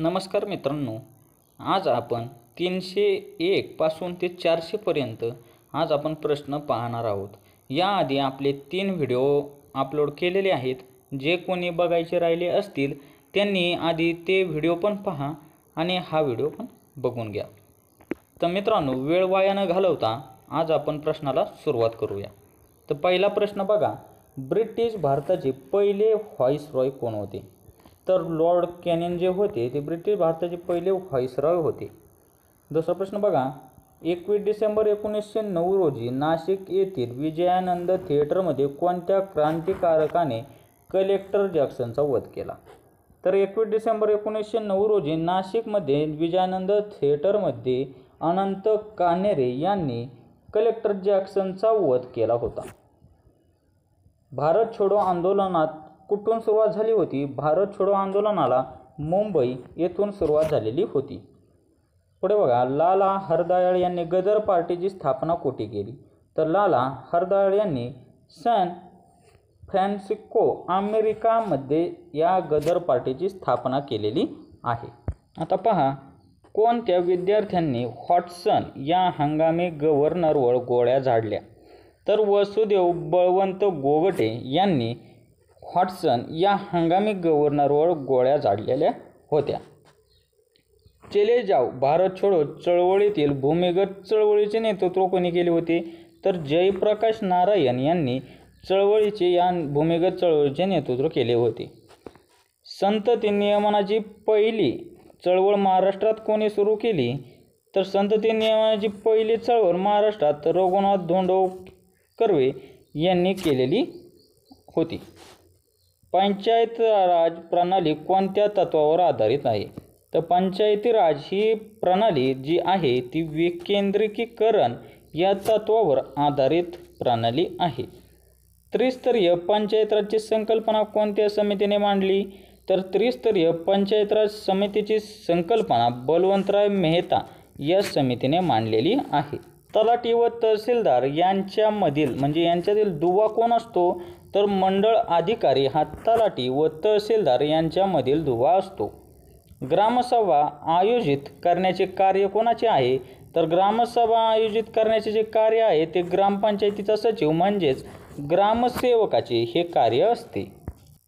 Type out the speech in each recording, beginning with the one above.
नमस्कार मित्रांनो, आज आपण 301 पासून ते 400 पर्यंत आज आपण प्रश्न पाहणार आहोत। याआधी आपले 3 व्हिडिओ अपलोड केलेले आहेत। जे कोणी बघायचे राहिले असतील त्यांनी आधी ते व्हिडिओ पण पहा आणि हा व्हिडिओ पण बघून घ्या। तर मित्रांनो, वेळ वाया न घालवता आज आपण प्रश्नाला सुरुवात करूया। तर पहिला प्रश्न बघा, ब्रिटिश भारताचे पहिले व्हाईसरॉय कोण होते? तर लॉर्ड कॅनिंग जे होते ते ब्रिटिश भारताचे पहिले व्हाईसरॉय होते। दुसरा प्रश्न बघा, 21 डिसेंबर 1909 रोजी नाशिक येथील विजयानंद थिएटरमध्ये कोणत्या क्रांतिकारकाने कलेक्टर जॅक्सनचा वध केला? तर 21 डिसेंबर 1909 रोजी नाशिकमध्ये विजयानंद थिएटरमध्ये अनंत कान्हेरे यांनी कलेक्टर जॅक्सनचा वध केला होता। भारत छोडो आंदोलनात कुठून सुरुवात झाली होती? भारत छोडो आंदोलनाला मुंबई येथून सुरुवात झालेली होती। पुढे बघा, लाला हरदयाळ यांनी गदर पार्टीची स्थापना कोठे केली? तर लाला हरदयाळ यांनी सॅन फ्रान्सिस्को अमेरिकामध्ये या गदर पार्टीची स्थापना केलेली आहे। आता पहा, कोणत्या विद्यार्थ्यांनी हॉटसन या हंगामी गव्हर्नरवर गोळ्या झाडल्या? तर वसुदेव बळवंत गोगटे यांनी हॉटसन या हंगामी गव्हर्नरवर गोळ्या झाडलेल्या होत्या। चले जाव भारत छोडो चळवळीतील भूमिगत चळवळीचे नेतृत्व कोणी केले होते? तर जयप्रकाश नारायण यांनी या भूमिगत चळवळीचे नेतृत्व केले होते। संतती नियमनाची पहिली चळवळ महाराष्ट्रात कोणी सुरू केली? तर संतती नियमनाची पहिली चळवळ महाराष्ट्रात रघुनाथ धोंडो कर्वे यांनी केलेली होती। पंचायत राज प्रणाली कोणत्या तत्वावर आधारित आहे? तर पंचायती राज ही प्रणाली जी आहे ती विकेंद्रीकरण या तत्वावर आधारित प्रणाली आहे। त्रिस्तरीय पंचायत राजची संकल्पना कोणत्या समितीने मांडली? तर त्रिस्तरीय पंचायत राज समितीची संकल्पना बलवंतराय मेहता या समितीने मांडलेली आहे। तलाठी व तहसीलदार यांच्यातील दुवा कोण असतो? तर मंडळ अधिकारी हा तलाठी व तहसीलदार यांच्यामधील दुवा असतो। ग्रामसभा आयोजित करण्याचे कार्य कोणाचे आहे? तर ग्रामसभा आयोजित करण्याचे जे कार्य आहे ते ग्रामपंचायतीचा सचिव म्हणजेच ग्रामसेवकाचे हे कार्य असते।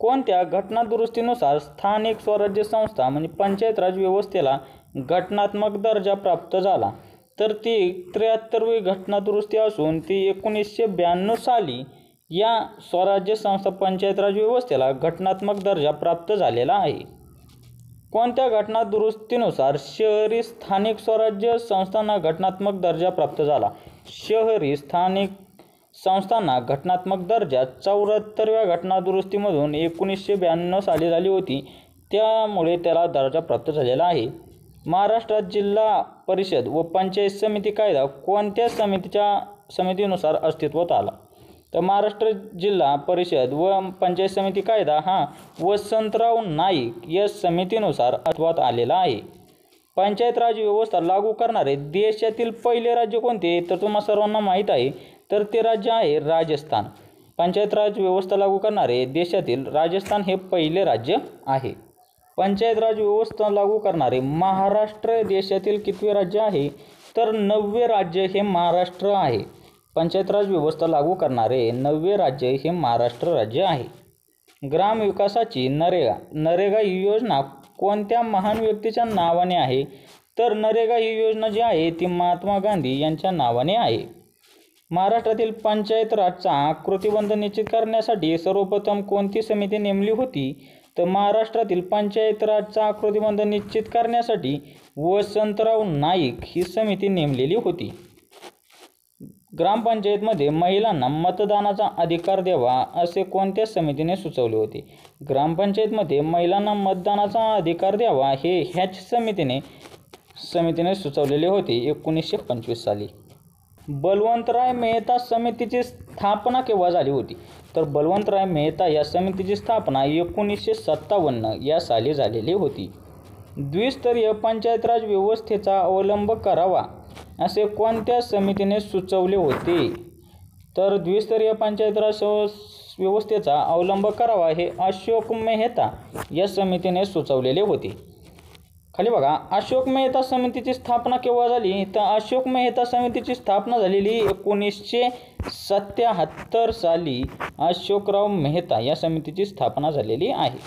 कोणत्या घटनादुरुस्तीनुसार स्थानिक स्वराज्य संस्था पंचायत राज व्यवस्थेला घटनात्मक दर्जा प्राप्त झाला? तर ती 73वी घटनादुरुस्ती असून ती 1992 साली या स्वराज्य संस्था पंचायत राज व्यवस्थेला घटनात्मक दर्जा प्राप्त झालेला आहे। कोणत्या घटनादुरुस्तीनुसार शहरी स्थानिक स्वराज्य संस्थांना घटनात्मक दर्जा प्राप्त झाला? शहरी स्थानिक संस्थांना घटनात्मक दर्जा 74व्या घटनादुरुस्तीमधून 1992 साली झाली होती, त्यामुळे त्याला दर्जा प्राप्त झालेला आहे। महाराष्ट्रात जिल्हा परिषद व पंचायत समिती कायदा कोणत्या समितीनुसार अस्तित्वात आला? तर महाराष्ट्र जिल्हा परिषद व पंचायत समिती कायदा हा वसंतराव नाईक या समितीनुसार अस्तित्वात आलेला आहे। पंचायत राज व्यवस्था लागू करणारे देशातील पहिले राज्य कोणते? तर तुम्हाला सर्वांना माहीत आहे, तर ते राज्य आहे राजस्थान। पंचायत राज व्यवस्था लागू करणारे देशातील राजस्थान हे पहिले राज्य आहे। पंचायत राज व्यवस्था लागू करणारे महाराष्ट्र देशातील कितवे राज्य आहे? तर 9वे राज्य हे महाराष्ट्र आहे। पंचायत राज व्यवस्था लागू करणारे 9वे राज्य हे महाराष्ट्र राज्य आहे। ग्राम विकासाची नरेगा ही योजना कोणत्या महान व्यक्तीच्या नावाने आहे? तर नरेगा ही योजना जी आहे ती महात्मा गांधी यांच्या नावाने आहे। महाराष्ट्रातील पंचायत राजचा आकृतिबंध निश्चित करण्यासाठी सर्वप्रथम कोणती समिती नेमली होती? तर महाराष्ट्रातील पंचायत राजचा आकृतिबंध निश्चित करण्यासाठी वसंतराव नाईक ही समिती नेमलेली होती। ग्रामपंचायतमध्ये महिलांना मतदानाचा अधिकार द्यावा असे कोणत्या समितीने सुचवले होते? ग्रामपंचायतमध्ये महिलांना मतदानाचा अधिकार द्यावा हे ह्याच समितीने सुचवलेले होते 1925 साली। बलवंतराय मेहता समितीची स्थापना केव्हा झाली होती? तर बलवंतराय मेहता या समितीची स्थापना 1957 या साली झालेली होती। द्विस्तरीय पंचायत राज व्यवस्थेचा अवलंब करावा असे कोणत्या समितीने सुचवले होते? तर द्विस्तरीय पंचायत राज व्यवस्थेचा अवलंब करावा हे अशोक मेहता या समितीने सुचवलेले होते। खाली बघा, अशोक मेहता समितीची स्थापना केव्हा झाली, तर अशोक मेहता समितीची स्थापना झालेली 1977 साली अशोकराव मेहता या समितीची स्थापना झालेली आहे.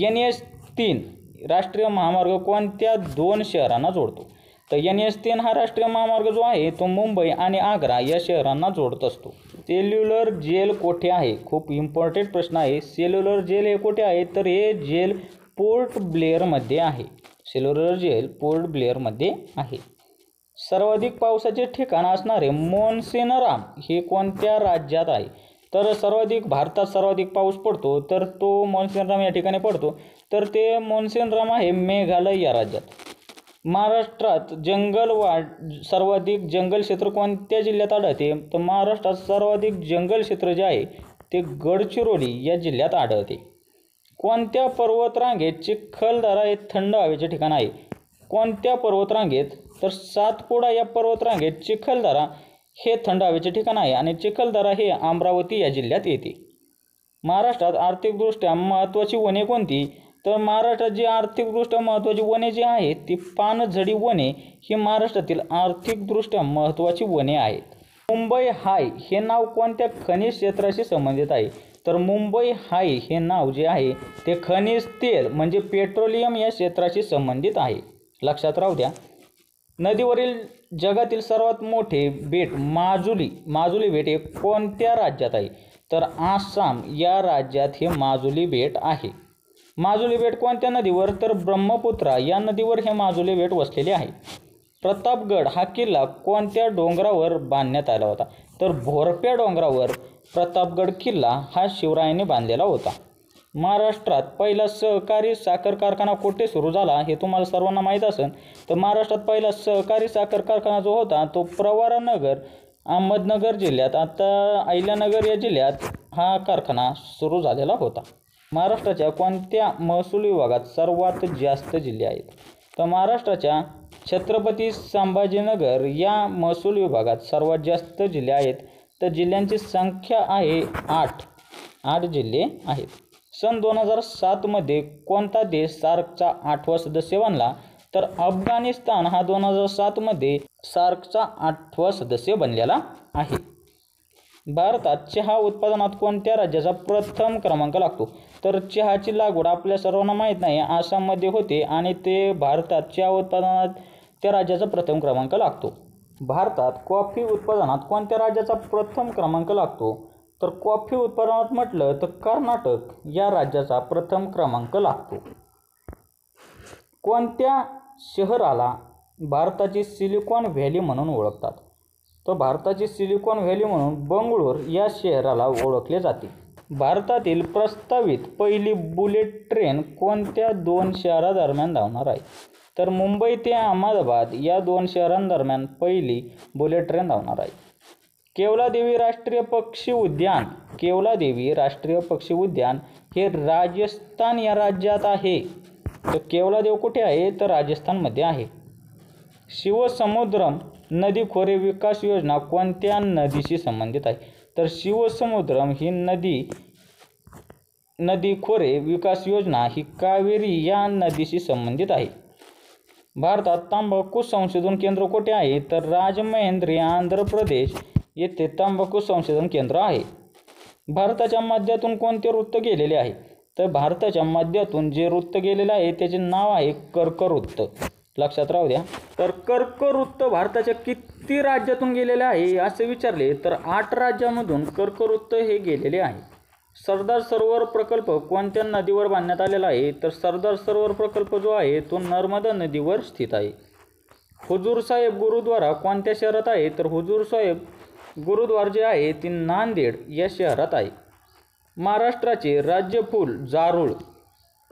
NH3 राष्ट्रीय महामार्ग कोणत्या 2 शहरांना जोडतो, तर NH3 हा राष्ट्रीय महामार्ग जो आहे तो मुंबई आणि आग्रा या शहरांना जोडत असतो. सेल्युलर जेल कोठे आहे, खूप इम्पॉर्टंट प्रश्न आहे. सेल्युलर जेल हे कोठे आहे, तर हे जेल पोर्ट ब्लेअरमध्ये आहे. सेल्युलर जेल पोर्ट ब्लेअरमध्ये आहे. सर्वाधिक पावसाचे ठिकाण असणारे मोन्सेनराम हे कोणत्या राज्यात आहे, तर भारतात सर्वाधिक पाऊस पडतो तर तो मोन्सेनराम या ठिकाणी पडतो, तर ते मोन्सेनराम आहे मेघालय या राज्यात. महाराष्ट्रात सर्वाधिक जंगल क्षेत्र कोणत्या जिल्ह्यात आढळते, तर महाराष्ट्रात सर्वाधिक जंगल क्षेत्र जे आहे ते गडचिरोली या जिल्ह्यात आढळते. कोणत्या पर्वतरांगेत चिखलदरा हे थंड हवेचे ठिकाण आहे, कोणत्या पर्वतरांगेत, तर सातपुडा या पर्वतरांगेत चिखलदरा हे थंड हवेचे ठिकाण आहे आणि चिखलदरा हे अमरावती या जिल्ह्यात येते. महाराष्ट्रात आर्थिकदृष्ट्या महत्त्वाची वने कोणती, तर महाराष्ट्रात जी आर्थिकदृष्ट्या महत्त्वाची वने जी आहेत ती पानझडी वने ही महाराष्ट्रातील आर्थिकदृष्ट्या महत्त्वाची वने आहेत. मुंबई हाय हे नाव कोणत्या खनिज क्षेत्राशी संबंधित आहे, तर मुंबई हाय हे नाव जे आहे ते खनिज तेल म्हणजे पेट्रोलियम या क्षेत्राशी संबंधित आहे. लक्षात राहू द्या. नदीवरील जगातील सर्वात मोठे बेट माजुली बेट हे कोणत्या राज्यात आहे, तर आसाम या राज्यात हे माजुली बेट आहे. माजुली बेट कोणत्या नदीवर, तर ब्रह्मपुत्रा या नदीवर हे माजुली बेट वसलेले आहे. प्रतापगड हा किल्ला कोणत्या डोंगरावर बांधण्यात आला होता, तर भोरप्या डोंगरावर प्रतापगड किल्ला हा शिवरायांनी बांधलेला होता. महाराष्ट्रात पहिला सहकारी साखर कारखाना कुठे सुरू झाला हे तुम्हाला सर्वांना माहीत असेल, तर महाराष्ट्रात पहिला सहकारी साखर कारखाना जो होता तो प्रवरानगर अहमदनगर जिल्ह्यात, आता अहिल्यानगर या जिल्ह्यात हा कारखाना सुरू झालेला होता. महाराष्ट्राच्या कोणत्या महसूल विभागात सर्वात जास्त जिल्हे आहेत, तर महाराष्ट्राच्या छत्रपती संभाजीनगर या महसूल विभागात सर्वात जास्त जिल्हे आहेत. तर जिल्ह्यांची संख्या आहे 8 जिल्हे आहेत. सन 2007 मध्ये कोणता देश सार्कचा 8वा सदस्य बनला, तर अफगाणिस्तान हा 2007 मध्ये सार्कचा 8वा सदस्य बनलेला आहे. भारतात चहा उत्पादनात कोणत्या राज्याचा प्रथम क्रमांक लागतो, तर चहाची लागवड आपल्या सर्वांना माहीत नाही आसाममध्ये होते आणि ते भारतात चहा उत्पादनात त्या राज्याचा प्रथम क्रमांक लागतो. भारतात कॉफी उत्पादनात कोणत्या राज्याचा प्रथम क्रमांक लागतो, तर कॉफी उत्पादनात म्हटलं तर कर्नाटक या राज्याचा प्रथम क्रमांक लागतो. कोणत्या शहराला भारताची सिलिकॉन व्हॅली म्हणून ओळखतात, तर भारताची सिलिकॉन व्हॅली म्हणून बंगळूर या शहराला ओळखले जाते. भारतातील प्रस्तावित पहिली बुलेट ट्रेन कोणत्या 2 शहरादरम्यान धावणार आहे, तर मुंबई ते अहमदाबाद या 2 शहरांदरम्यान पहिली बुलेट ट्रेन धावणार आहे. केवलादेवी राष्ट्रीय पक्षी उद्यान हे राजस्थान या राज्यात आहे. तर केवलादेव कुठे आहे, तर राजस्थानमध्ये आहे. शिवसमुद्रम नदी खोरे विकास योजना कोणत्या नदीशी संबंधित आहे, तर शिवसमुद्रम ही नदी खोरे विकास योजना ही कावेरी या नदीशी संबंधित आहे. भारतात तंबाखू संशोधन केंद्र कुठे आहे, तर राजमहेंद्री आंध्र प्रदेश येथे तंबाखू संशोधन केंद्र आहे. भारताच्या मध्यातून कोणते वृत्त गेलेले आहे, तर भारताच्या मध्यातून जे वृत्त गेलेले आहे त्याचे नाव आहे कर्कवृत्त. लक्षात राहू द्या. तर कर्कवृत्त भारताच्या किती राज्यातून गेलेले आहे असे विचारले तर 8 राज्यांमधून कर्कवृत्त हे गेलेले आहे. सरदार सरोवर प्रकल्प कोणत्या नदीवर बांधण्यात आलेला आहे, तर सरदार सरोवर प्रकल्प जो आहे तो नर्मदा नदीवर स्थित आहे. हुजूर साहेब गुरुद्वारा कोणत्या शहरात आहे, तर हुजूर साहेब गुरुद्वार जे आहे ते नांदेड या शहरात आहे. महाराष्ट्राचे राज्यफूल जारूळ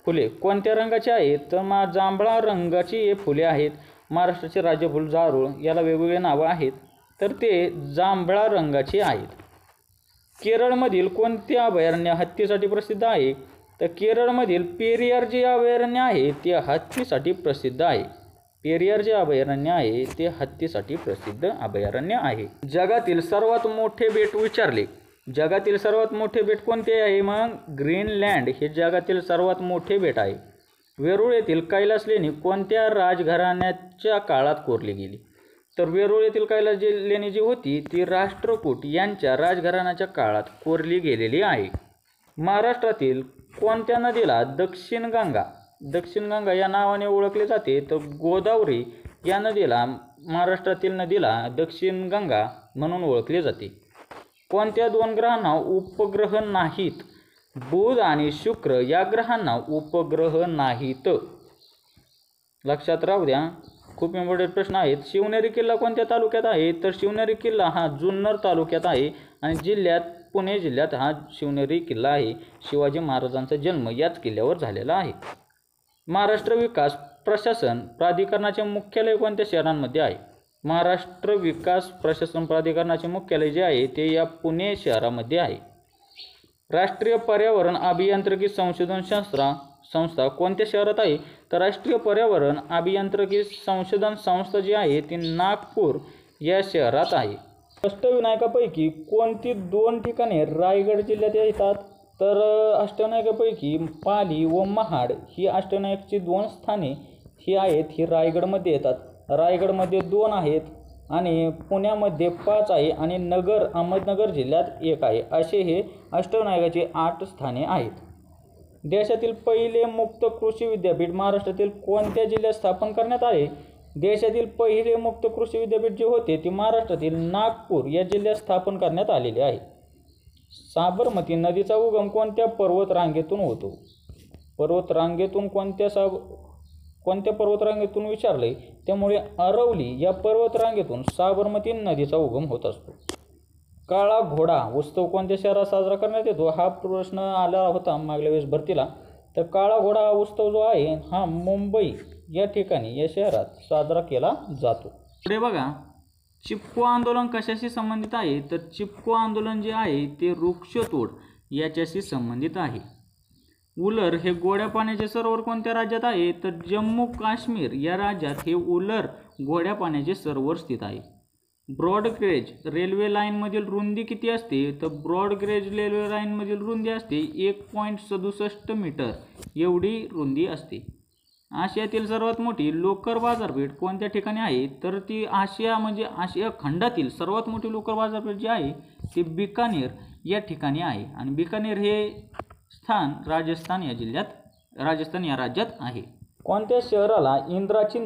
फुले कोणत्या रंगाचे आहेत, तर जांभळा रंगाची हे फुले आहेत. महाराष्ट्राचे राज्यफूल जारूळ याला वेगवेगळे नावं आहेत, तर ते जांभळा रंगाचे आहेत. केरळमधील कोणते अभयारण्य हत्तीसाठी प्रसिद्ध आहे, तर केरळमधील पेरियार जे अभयारण्य आहे ते हत्तीसाठी प्रसिद्ध आहे. पेरियार जे अभयारण्य आहे ते हत्तीसाठी प्रसिद्ध अभयारण्य आहे. जगातील सर्वात मोठे बेट विचारले. जगातील सर्वात मोठे बेट कोणते आहे, मग ग्रीनलँड हे जगातील सर्वात मोठे बेट आहे. वेरूळ येथील कैलास लेणी कोणत्या राजघराण्याच्या काळात कोरली गेली? तर वेरूळ येथील कैलास लेणी जी होती ती राष्ट्रकूट यांच्या राजघराण्याच्या काळात कोरली गेलेली आहे. महाराष्ट्रातील कोणत्या नदीला दक्षिण गंगा या नावाने ओळखले जाते? तर गोदावरी या नदीला, महाराष्ट्रातील नदीला दक्षिण गंगा म्हणून ओळखले जाते. कोणत्या दोन ग्रहांना उपग्रह नाहीत? बुध आणि शुक्र या ग्रहांना उपग्रह नाहीत. लक्षात राहू द्या, खूप इम्पॉर्टंट प्रश्न आहेत. शिवनेरी किल्ला कोणत्या तालुक्यात आहे? तर शिवनेरी किल्ला हा जुन्नर तालुक्यात आहे आणि पुणे जिल्ह्यात हा शिवनेरी किल्ला आहे. शिवाजी महाराजांचा जन्म याच किल्ल्यावर झालेला आहे. महाराष्ट्र विकास प्रशासन प्राधिकरणाचे मुख्यालय कोणत्या शहरांमध्ये आहे? महाराष्ट्र विकास प्रशासन प्राधिकरणाचे मुख्यालय जे आहे ते या पुणे शहरामध्ये आहे. राष्ट्रीय पर्यावरण अभियांत्रिकी संशोधन संस्था कोणत्या शहरात आहे? तर राष्ट्रीय पर्यावरण अभियांत्रिकी संशोधन संस्था जी आहे ती नागपूर या शहरात आहे. अष्टविनायकापैकी कोणती दोन ठिकाणे रायगड जिल्ह्यात येतात? तर अष्टविनायकापैकी पाली व महाड ही अष्टविनायकची दोन स्थाने ही आहेत, ही रायगडमध्ये येतात. रायगडमध्ये 2 आहेत आणि पुण्यामध्ये 5 आहे आणि अहमदनगर जिल्ह्यात 1 आहे. असे हे अष्टविनायकाचे 8 स्थाने आहेत. देशातील पहिले मुक्त कृषी विद्यापीठ महाराष्ट्रातील कोणत्या जिल्ह्यात स्थापन करण्यात आले? देशातील पहिले मुक्त कृषी विद्यापीठ जे होते ते महाराष्ट्रातील नागपूर या जिल्ह्यात स्थापन करण्यात आलेले आहे. साबरमती नदीचा उगम कोणत्या पर्वतरांगेतून होतो? पर्वतरांगेतून कोणत्या पर्वतरांगेतून विचारले, त्यामुळे अरवली या पर्वतरांगेतून साबरमती नदीचा उगम होत असतो. काळा घोडा उत्सव कोणत्या शहरात साजरा करण्यात येतो? हा प्रश्न आला होता मागल्या वेळेस भरतीला. तर काळा घोडा उत्सव जो आहे हा मुंबई या ठिकाणी या शहरात साजरा केला जातो. पुढे बघा, चिपको आंदोलन कशाशी संबंधित आहे? तर चिपको आंदोलन जे आहे ते वृक्षतोड याच्याशी संबंधित आहे. उलर हे गोड्या पाण्याचे सरोवर कोणत्या राज्यात आहे? तर जम्मू काश्मीर या राज्यात हे उलर गोड्या पाण्याचे सरोवर स्थित आहे. ब्रॉडगेज रेल्वे लाईनमधील रुंदी किती असते? तर ब्रॉडगेज रेल्वे लाईनमधील रुंदी असते 1.67 मीटर एवढी रुंदी असते. आशियातील सर्वात मोठी लोकर बाजारपेठ कोणत्या ठिकाणी आहे? तर ती आशिया खंडातील सर्वात मोठी लोकर बाजारपेठ जी आहे ती बिकानेर या ठिकाणी आहे आणि बिकानेर हे स्थान राजस्थान या राज्यात आहे. कोणत्या शहराला इंद्राची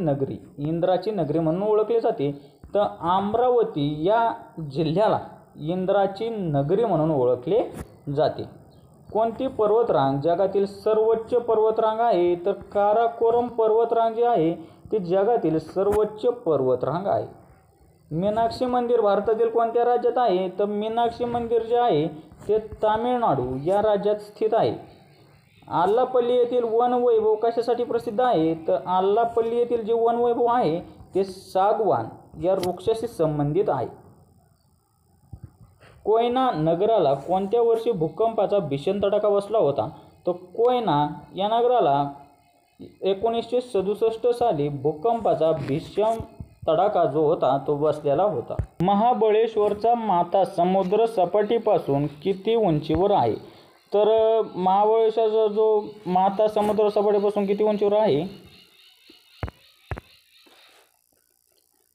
नगरी म्हणून ओळखले जाते? तर अमरावती या जिल्ह्याला इंद्राची नगरी म्हणून ओळखले जाते. कोणती पर्वतरांग जगातील सर्वोच्च पर्वतरांग आहे? तर काराकोरम पर्वतरांग जी आहे ती जगातील सर्वोच्च पर्वतरांग आहे. मीनाक्षी मंदिर भारतातील कोणत्या राज्यात आहे? तर मीनाक्षी मंदिर जे आहे ते तामिळनाडू या राज्यात स्थित आहे. आल्लापल्ली येथील वनवैभव कशासाठी प्रसिद्ध आहे? तर आल्लापल्ली येथील जे वनवैभव आहे ते सागवान या वृक्षाशी संबंधित आहे. कोयना नगराला कोणत्या वर्षी भूकंपाचा भीषण तडाखा बसला होता? तर कोयना या नगराला 1967 साली भूकंपाचा भीषण तडाखा जो होता तो बसलेला होता. महाबळेश्वरचा माथा समुद्र सपाटीपासून किती उंचीवर आहे? तर महाबळेश्वरचा जो माथा समुद्र सपाटीपासून किती उंचीवर आहे?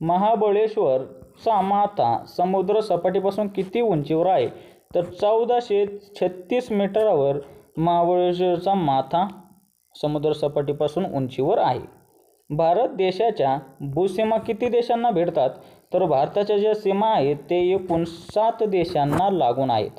महाबळेश्वरचा माथा समुद्र सपाटीपासून किती उंचीवर आहे? तर 1436 मीटरवर महाबळेश्वरचा माथा समुद्र सपाटीपासून उंचीवर आहे. भारत देशाच्या भूसीमा किती देशांना भेटतात? तर भारताच्या ज्या सीमा आहेत ते एकूण 7 देशांना लागून आहेत.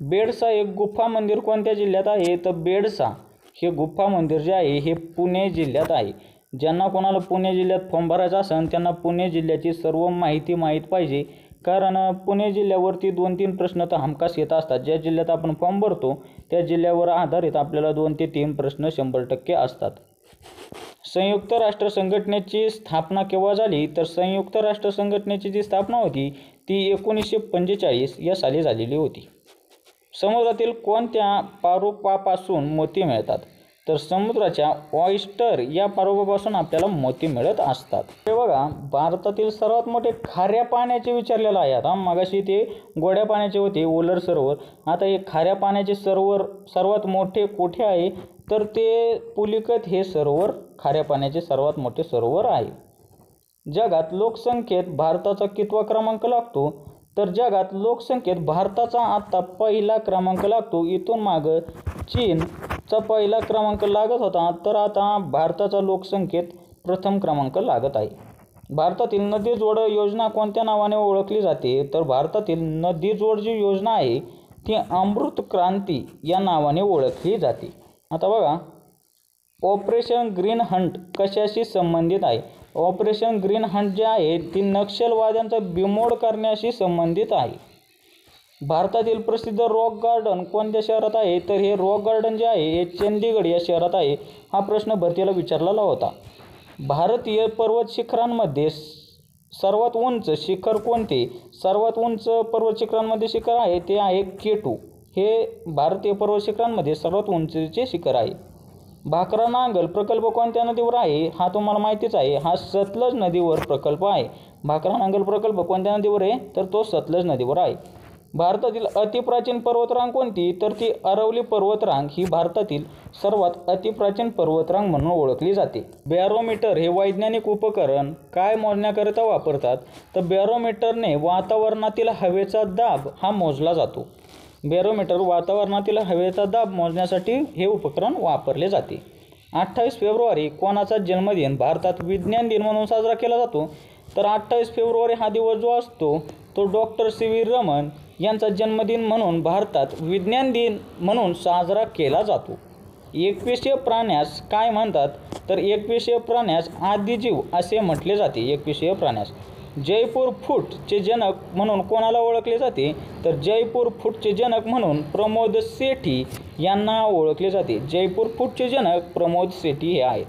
बेडसा एक गुफा मंदिर कोणत्या जिल्ह्यात आहे? तर बेडसा हे गुफा मंदिर जे आहे हे पुणे जिल्ह्यात आहे. ज्यांना कोणाला पुणे जिल्ह्यात फॉर्म भरायचा असेल त्यांना पुणे जिल्ह्याची सर्व माहिती माहीत पाहिजे, कारण पुणे जिल्ह्यावरती 2-3 प्रश्न तर हमखास येत असतात. ज्या जिल्ह्यात आपण फॉर्म भरतो त्या जिल्ह्यावर आधारित आपल्याला 2 ते 3 प्रश्न 100% असतात. संयुक्त राष्ट्र संघटनेची स्थापना केव्हा झाली? तर संयुक्त राष्ट्र संघटनेची जी स्थापना होती ती 1945 या साली झालेली होती. समुद्रातील कोणत्या पारोपापासून मोती मिळतात? तर समुद्राच्या ऑयस्टर या पारोपापासून आपल्याला मोती मिळत असतात. हे बघा, भारतातील सर्वात मोठे खाऱ्या पाण्याचे विचारलेलं आहे. आता मगाशी ते गोड्या पाण्याचे होते उलर सरोवर, आता हे खाऱ्या पाण्याचे सरोवर सर्वात मोठे कुठे आहे? तर ते पुलिकत हे सरोवर खाऱ्या पाण्याचे सर्वात मोठे सरोवर आहे. जगात लोकसंख्येत भारताचा कितवा क्रमांक लागतो? तर जगात लोकसंख्येत भारताचा आता पहिला क्रमांक लागतो. इथून मागं चीनचा पहिला क्रमांक लागत होता, तर आता भारताचा लोकसंख्येत प्रथम क्रमांक लागत आहे. भारतातील नदी जोड योजना कोणत्या नावाने ओळखली जाते? तर भारतातील नदी जोड जी योजना आहे ती अमृत क्रांती या नावाने ओळखली जाते. आता बघा, ऑपरेशन ग्रीन हंट कशाशी संबंधित आहे? ऑपरेशन ग्रीन हंट जे आहे ती नक्षलवाद्यांचा बिमोड करण्याशी संबंधित आहे. भारतातील प्रसिद्ध रॉक गार्डन कोणत्या शहरात आहे? तर हे रॉक गार्डन जे आहे हे चंदीगड या शहरात आहे. हा प्रश्न भरतीला विचारलेला होता. भारतीय पर्वत शिखरांमध्ये सर्वात उंच शिखर कोणते? सर्वात उंच पर्वत शिखरांमध्ये शिखर आहे ते आहे K2. हे भारतीय पर्वत शिखरांमध्ये सर्वात उंचीचे शिखर आहे. भाकरा नांगल प्रकल्प कोणत्या नदीवर आहे? हा तुम्हाला माहितीच आहे, हा सतलज नदीवर प्रकल्प आहे. भाकरा नांगल प्रकल्प कोणत्या नदीवर आहे? तर तो सतलज नदीवर आहे. भारतातील अतिप्राचीन पर्वतरांग कोणती? तर ती अरवली पर्वतरांग ही भारतातील सर्वात अतिप्राचीन पर्वतरांग म्हणून ओळखली जाते. बॅरोमीटर हे वैज्ञानिक उपकरण काय मोजण्याकरिता वापरतात? तर बॅरोमीटरने वातावरणातील हवेचा दाब हा मोजला जातो. बॅरोमीटर वातावरणातील हवेचा दाब मोजण्यासाठी हे उपकरण वापरले जाते. 28 फेब्रुवारी कोणाचा जन्मदिन भारतात विज्ञान दिन म्हणून साजरा केला जातो? तर 28 फेब्रुवारी हा दिवस जो असतो तो डॉक्टर CV रमन यांचा जन्मदिन म्हणून भारतात विज्ञान दिन म्हणून साजरा केला जातो. एकविषीय प्राण्यास काय म्हणतात? तर एकविषीय प्राण्यास आदिजीव असे म्हटले जाते. एकविषीय प्राण्यास. जयपूर फूटचे जनक म्हणून कोणाला ओळखले जाते? तर जयपूर फूटचे जनक म्हणून प्रमोद सेठी यांना ओळखले जाते. जयपूर फूटचे जनक प्रमोद सेठी हे आहेत.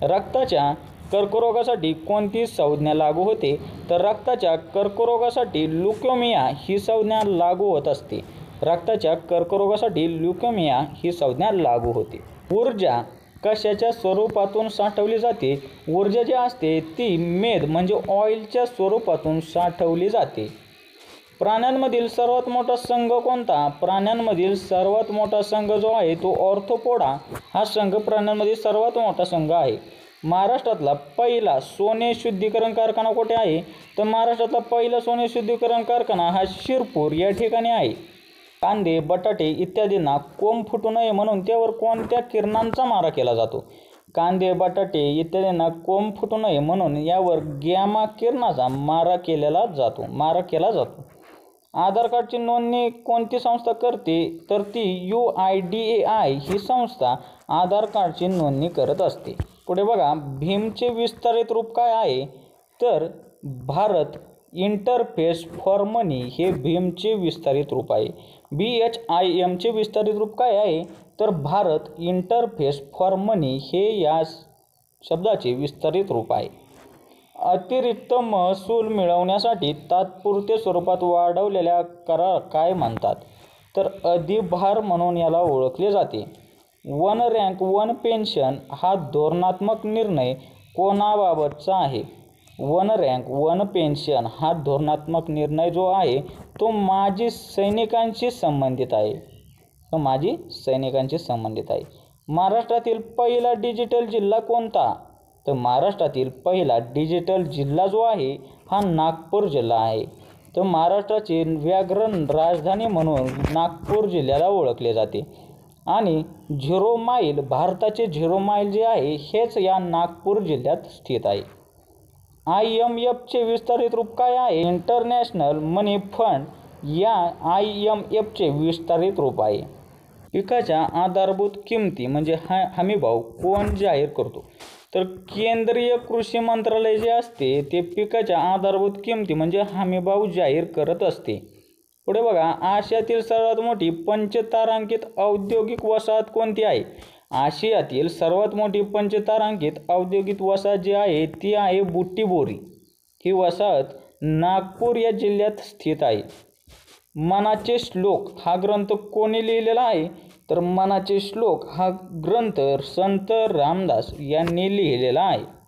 रक्ताच्या कर्करोगासाठी कोणती संज्ञा लागू होते? तर रक्ताच्या कर्करोगासाठी ल्युकेमिया ही संज्ञा लागू होत असते. रक्ताच्या कर्करोगासाठी ल्युकेमिया ही संज्ञा लागू होते. ऊर्जा कशाच्या स्वरूपातून साठवली जाते? ऊर्जा जी असते ती मेद म्हणजे ऑइलच्या स्वरूपातून साठवली जाते. प्राण्यांमधील सर्वात मोठा संघ कोणता? प्राण्यांमधील सर्वात मोठा संघ जो आहे तो ऑर्थोपोडा हा संघ प्राण्यांमधील सर्वात मोठा संघ आहे. महाराष्ट्रातला पहिला सोने शुद्धीकरण कारखाना कुठे आहे? तर महाराष्ट्रातला पहिला सोने शुद्धीकरण कारखाना हा शिरपूर या ठिकाणी आहे. कांदे, बटाटे इत्यादींना कोंब फुटू नये म्हणून त्यावर कोणत्या किरणांचा मारा केला जातो? कांदे, बटाटे इत्यादींना कोंब फुटू नये म्हणून यावर गॅमा किरणाचा मारा केला जातो. आधार कार्डची नोंदणी कोणती संस्था करते? तर ती UIDAI ही संस्था आधार कार्डची नोंदणी करत असते. पुढे बघा, भीमचे विस्तारित रूप काय आहे? तर भारत इंटरफेस फॉर मनी हे भीमचे विस्तारित रूप आहे. BHIMचे विस्तारित रूप काय आहे? तर भारत इंटरफेस फॉर मनी हे या शब्दाचे विस्तारित रूप आहे. अतिरिक्त महसूल मिळवण्यासाठी तात्पुरते स्वरूपात वाढवलेल्या करार काय म्हणतात? तर अधिभार म्हणून याला ओळखले जाते. वन रँक वन पेन्शन हा धोरणात्मक निर्णय कोणाबाबतचा आहे? वन रँक वन पेन्शन हा धोरणात्मक निर्णय जो आहे तो माजी सैनिकांशी संबंधित आहे. महाराष्ट्रातील पहिला डिजिटल जिल्हा कोणता? तर महाराष्ट्रातील पहिला डिजिटल जिल्हा जो आहे हा नागपूर जिल्हा आहे. तर महाराष्ट्राची व्याघ्रण राजधानी म्हणून नागपूर जिल्ह्याला ओळखले जाते. आणि झिरो माईल भारताचे झिरो माईल जे आहे हेच या नागपूर जिल्ह्यात स्थित आहे. IMFचे विस्तारित रूप काय आहे? इंटरनॅशनल मनी फंड या IMFचे विस्तारित रूप आहे. पिकाच्या आधारभूत किमती म्हणजे हमीभाव कोण जाहीर करतो? तर केंद्रीय कृषी मंत्रालय जे असते ते पिकाच्या आधारभूत किमती म्हणजे हमीभाव जाहीर करत असते. पुढे बघा, आशियातील सर्वात मोठी पंचतारांकित औद्योगिक वसाहत कोणती आहे? आशियातील सर्वात मोठी पंचतारांकित औद्योगिक वसाहत जी आहे ती आहे बुट्टीबोरी. ही वसाहत नागपूर या जिल्ह्यात स्थित आहे. मनाचे श्लोक हा ग्रंथ कोणी लिहिलेला आहे? तर मनाचे श्लोक हा ग्रंथ संत रामदास यांनी लिहिलेला आहे.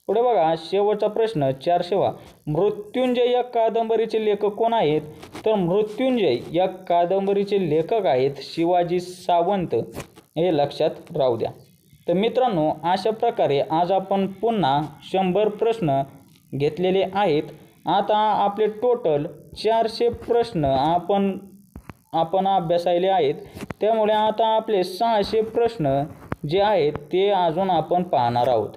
पुढे बघा, शेवटचा प्रश्न 400वा. मृत्युंजय या कादंबरीचे लेखक कोण आहेत? तर मृत्युंजय या कादंबरीचे लेखक आहेत शिवाजी सावंत. हे लक्षात राहू द्या। तर मित्रांनो, अशा प्रकारे आज आपण पुन्हा 100 प्रश्न घेतलेले आहेत। आता आपले टोटल 400 प्रश्न आपण अभ्यासायले आहेत। त्यामुळे आता आपले 600 प्रश्न जे आहेत ते अजून आपण पाहणार आहोत।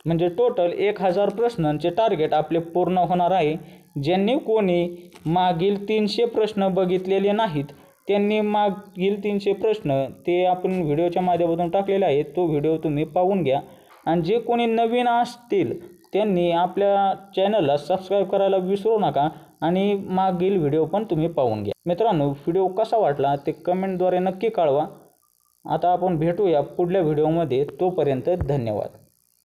म्हणजे टोटल 1000 प्रश्नांचे टार्गेट आपले पूर्ण होणार आहे। ज्यांनी कोणी मागील 300 प्रश्न बघितलेले नाहीत त्यांनी मागील 300 प्रश्न ते आपण व्हिडिओच्या माध्यमातून टाकलेले आहेत, तो व्हिडिओ तुम्ही पाहून घ्या। आणि जे कोणी नवीन असतील त्यांनी आपल्या चॅनलला सबस्क्राईब करायला विसरू नका आणि मागील व्हिडिओ पण तुम्ही पाहून घ्या। मित्रांनो, व्हिडिओ कसा वाटला ते कमेंटद्वारे नक्की कळवा। आता आपण भेटूया पुढल्या व्हिडिओमध्ये, तोपर्यंत धन्यवाद।